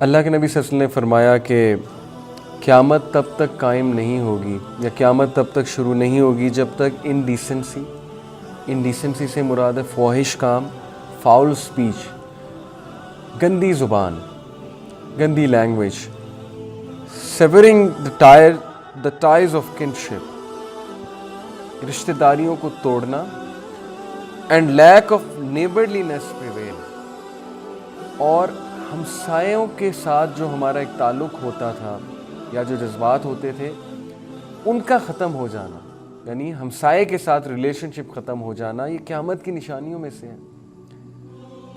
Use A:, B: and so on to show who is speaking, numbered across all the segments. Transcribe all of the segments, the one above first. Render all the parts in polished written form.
A: اللہ کے نبی صلی اللہ علیہ وسلم نے فرمایا کہ قیامت تب تک قائم نہیں ہوگی یا قیامت تب تک شروع نہیں ہوگی جب تک انڈیسنسی سے مراد ہے فواحش کام، فاؤل سپیچ، گندی زبان، گندی language, severing the ties of kinship, رشتہ داریوں کو توڑنا، and lack of neighbourliness prevail, اور ہمسایوں کے ساتھ جو ہمارا ایک تعلق ہوتا تھا یا جو جذبات ہوتے تھے ان کا ختم ہو جانا، یعنی ہمسائے کے ساتھ ریلیشن شپ ختم ہو جانا، یہ قیامت کی نشانیوں میں سے ہے۔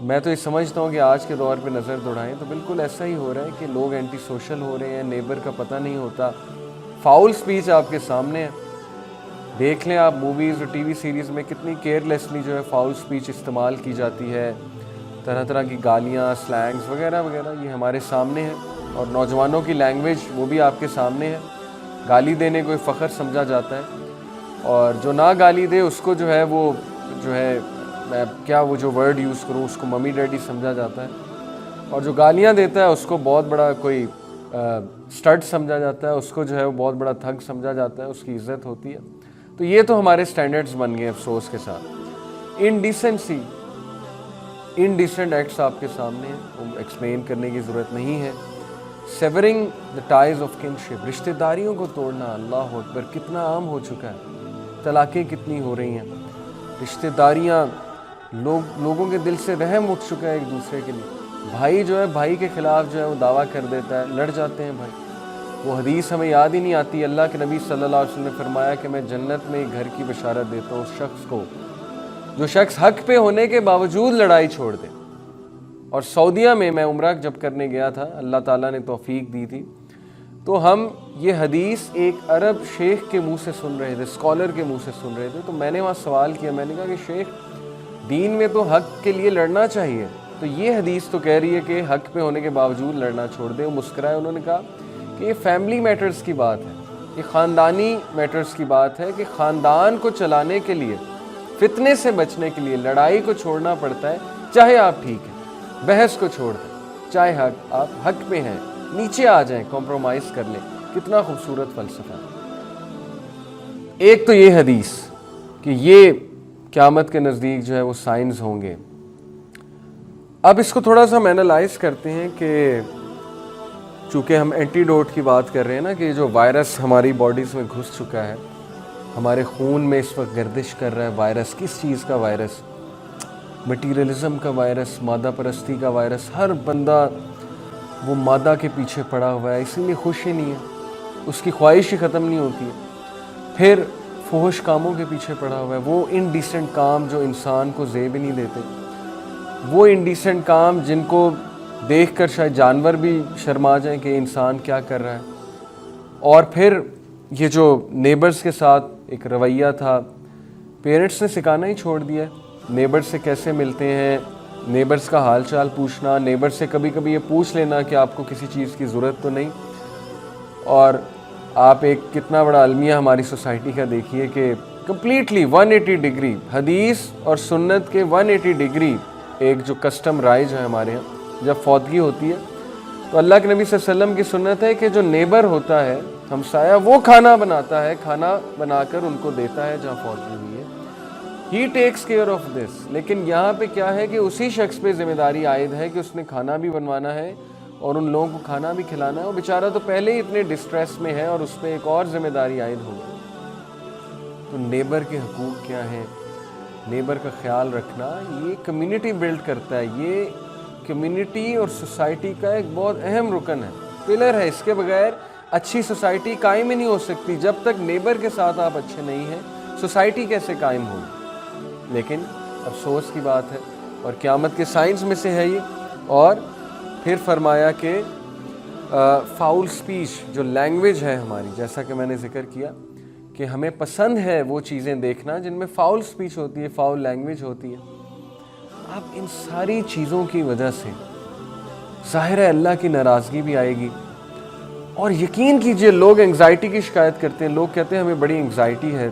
A: میں تو یہ سمجھتا ہوں کہ آج کے دور پہ نظر دوڑائیں تو بالکل ایسا ہی ہو رہا ہے کہ لوگ اینٹی سوشل ہو رہے ہیں، نیبر کا پتہ نہیں ہوتا، فاؤل سپیچ آپ کے سامنے ہے۔ دیکھ لیں آپ موویز اور ٹی وی سیریز میں کتنی کیئرلیسلی جو ہے فاؤل سپیچ استعمال کی جاتی ہے، طرح طرح کی گالیاں، سلینگز وغیرہ وغیرہ، یہ ہمارے سامنے ہے۔ اور نوجوانوں کی لینگویج وہ بھی آپ کے سامنے ہے۔ گالی دینے کو فخر سمجھا جاتا ہے، اور جو نہ گالی دے اس کو جو ہے وہ جو ہے میں کیا وہ جو ورڈ یوز کروں اس کو ممی ڈیڈی سمجھا جاتا ہے، اور جو گالیاں دیتا ہے اس کو بہت بڑا کوئی سٹڈ سمجھا جاتا ہے، اس کو جو ہے وہ بہت بڑا تھگ سمجھا جاتا ہے، اس کی عزت ہوتی ہے۔ تو یہ تو ہمارے سٹینڈرڈز بن گئے افسوس کے ساتھ۔ انڈیسنٹ ایکٹس آپ کے سامنے ہیں، وہ ایکسپلین کرنے کی ضرورت نہیں ہے۔ Savouring the ties of kinship, رشتہ داریوں کو توڑنا، اللہ اکبر، کتنا عام ہو چکا ہے۔ طلاقیں کتنی ہو رہی ہیں، رشتہ داریاں، لوگوں کے دل سے رحم اٹھ چکا ہے ایک دوسرے کے لیے۔ بھائی جو ہے بھائی کے خلاف جو ہے وہ دعویٰ کر دیتا ہے، لڑ جاتے ہیں بھائی۔ وہ حدیث ہمیں یاد ہی نہیں آتی، اللہ کے نبی صلی اللہ علیہ وسلم نے فرمایا کہ میں جنت میں گھر کی بشارت دیتا ہوں اس شخص کو جو شخص حق پہ ہونے کے باوجود لڑائی چھوڑ دے۔ اور سعودیہ میں عمرہ جب کرنے گیا تھا، اللہ تعالیٰ نے توفیق دی تھی، تو ہم یہ حدیث ایک عرب شیخ کے منہ سے سن رہے تھے، اسکالر کے منہ سے سن رہے تھے۔ تو میں نے وہاں سوال کیا، میں نے کہا کہ شیخ، دین میں تو حق کے لیے لڑنا چاہیے، تو یہ حدیث تو کہہ رہی ہے کہ حق پہ ہونے کے باوجود لڑنا چھوڑ دے۔ وہ مسکرائے، انہوں نے کہا کہ یہ فیملی میٹرز کی بات ہے، یہ خاندانی میٹرز کی بات ہے کہ خاندان کو چلانے کے لیے، فتنے سے بچنے کے لیے لڑائی کو چھوڑنا پڑتا ہے، چاہے آپ ٹھیک ہیں، بحث کو چھوڑ دیں، چاہے آپ حق پہ ہیں، نیچے آ جائیں، کمپرومائز کر لیں۔ کتنا خوبصورت فلسفہ ہے۔ ایک تو یہ حدیث کہ یہ قیامت کے نزدیک جو ہے وہ سائنز ہوں گے۔ اب اس کو تھوڑا سا ہم اینالائز کرتے ہیں کہ چونکہ ہم اینٹی ڈوٹ کی بات کر رہے ہیں نا، کہ جو وائرس ہماری باڈیز میں گھس چکا ہے، ہمارے خون میں اس وقت گردش کر رہا ہے وائرس، کس چیز کا وائرس؟ مٹیریلزم کا وائرس، مادہ پرستی کا وائرس۔ ہر بندہ وہ مادہ کے پیچھے پڑا ہوا ہے، اسی لیے خوش ہی نہیں ہے، اس کی خواہش ہی ختم نہیں ہوتی ہے۔ پھر فحش کاموں کے پیچھے پڑا ہوا ہے، وہ انڈیسنٹ کام جو انسان کو زیب نہیں دیتے، وہ انڈیسنٹ کام جن کو دیکھ کر شاید جانور بھی شرما جائیں کہ انسان کیا کر رہا ہے۔ اور پھر یہ جو نیبرز کے ساتھ ایک رویہ تھا، پیرنٹس نے سکھانا ہی چھوڑ دیا ہے، نیبرز سے کیسے ملتے ہیں، نیبرز کا حال چال پوچھنا، نیبرز سے کبھی کبھی یہ پوچھ لینا کہ آپ کو کسی چیز کی ضرورت تو نہیں۔ اور آپ ایک کتنا بڑا المیہ ہماری سوسائٹی کا دیکھیے کہ کمپلیٹلی 180 ڈگری حدیث اور سنت کے 180 ڈگری ایک جو کسٹم رائج ہے ہمارے یہاں، جب فوتگی ہوتی ہے تو اللہ کے نبی صلی اللہ علیہ وسلم کی سنت ہے کہ جو نیبر ہوتا ہے، ہمسایہ، وہ کھانا بناتا ہے، کھانا بنا کر ان کو دیتا ہے جہاں فوتگی ہوئی ہے۔ ہی ٹیکس کیئر آف دس۔ لیکن یہاں پہ کیا ہے کہ اسی شخص پہ ذمہ داری عائد ہے کہ اس نے کھانا بھی بنوانا ہے اور ان لوگوں کو کھانا بھی کھلانا ہے، اور بیچارہ تو پہلے ہی اتنے ڈسٹریس میں ہے اور اس پہ ایک اور ذمہ داری عائد ہوگی۔ تو نیبر کے حقوق کیا ہیں؟ نیبر کا خیال رکھنا، یہ کمیونٹی بلڈ کرتا ہے، یہ کمیونٹی اور سوسائٹی کا ایک بہت اہم رکن ہے، پلر ہے۔ اس کے بغیر اچھی سوسائٹی قائم ہی نہیں ہو سکتی۔ جب تک نیبر کے ساتھ آپ اچھے نہیں ہیں، سوسائٹی کیسے قائم ہوگی؟ لیکن افسوس کی بات ہے، اور قیامت کے سائنس میں سے ہے یہ۔ اور پھر فرمایا کہ فاؤل سپیچ، جو لینگویج ہے ہماری، جیسا کہ میں نے ذکر کیا کہ ہمیں پسند ہے وہ چیزیں دیکھنا جن میں فاؤل سپیچ ہوتی ہے، فاؤل لینگویج ہوتی ہے۔ اب ان ساری چیزوں کی وجہ سے ظاہر ہے اللہ کی ناراضگی بھی آئے گی۔ اور یقین کیجئے، لوگ انگزائٹی کی شکایت کرتے ہیں، لوگ کہتے ہیں ہمیں بڑی انگزائٹی ہے۔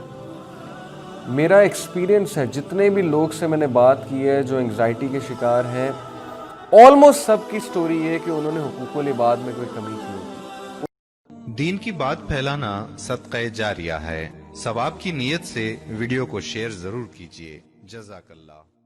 A: میرا ایکسپیرینس ہے، جتنے بھی لوگ سے میں نے بات کی ہے جو انگزائٹی کے شکار ہیں، آلموسٹ سب کی سٹوری یہ ہے کہ انہوں نے حقوق العباد میں کوئی کمی کی ہوگی۔
B: دین کی بات پھیلانا صدقہ جاریہ ہے، ثواب کی نیت سے ویڈیو کو شیئر ضرور کیجیے۔ جزاک اللہ۔